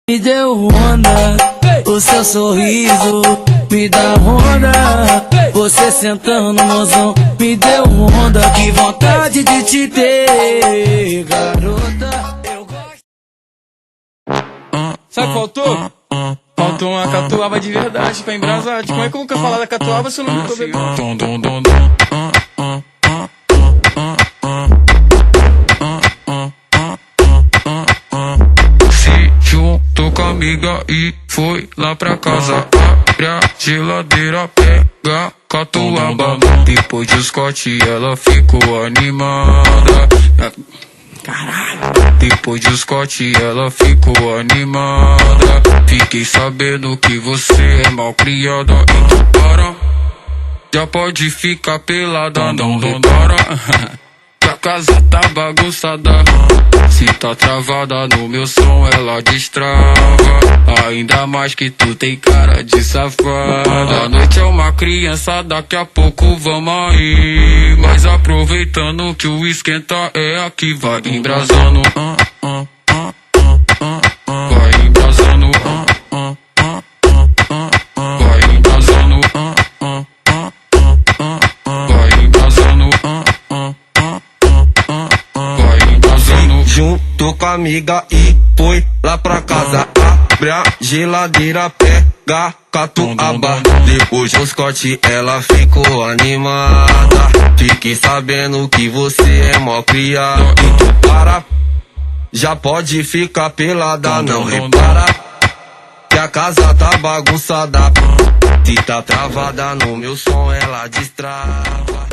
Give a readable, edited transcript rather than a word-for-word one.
Me deu onda, o seu sorriso me dá onda. Você sentando, mozão, me deu onda. Que vontade de te ter, garota. Eu gosto. Sabe o que faltou? Faltou uma catuaba de verdade pra embrasar. Como é que eu nunca falar da catuaba se eu não tô bebendo? Juntou com a amiga e foi lá pra casa. Abre a geladeira, pega catuaba. Depois do Scott ela ficou animada. Caralho. Depois do Scott ela ficou animada. Fiquei sabendo que você é mal criada. Então para, já pode ficar pelada. Não repara que a casa tá bagunçada. Se tá travada no meu som, ela destrava. Ainda mais que tu tem cara de safada. A noite é uma criança, daqui a pouco vamos aí. Mas aproveitando que o esquenta é aqui, vai embrasando. Vai embrasando. Vai embrasando. Vai embrasando. Junto com a amiga e foi lá pra casa. Abre a geladeira, pega catuaba. Depois do Scott ela ficou animada. Fiquei sabendo que você é mó criada. Então para, já pode ficar pelada. Não repara que a casa tá bagunçada. Se tá travada no meu som ela destrava.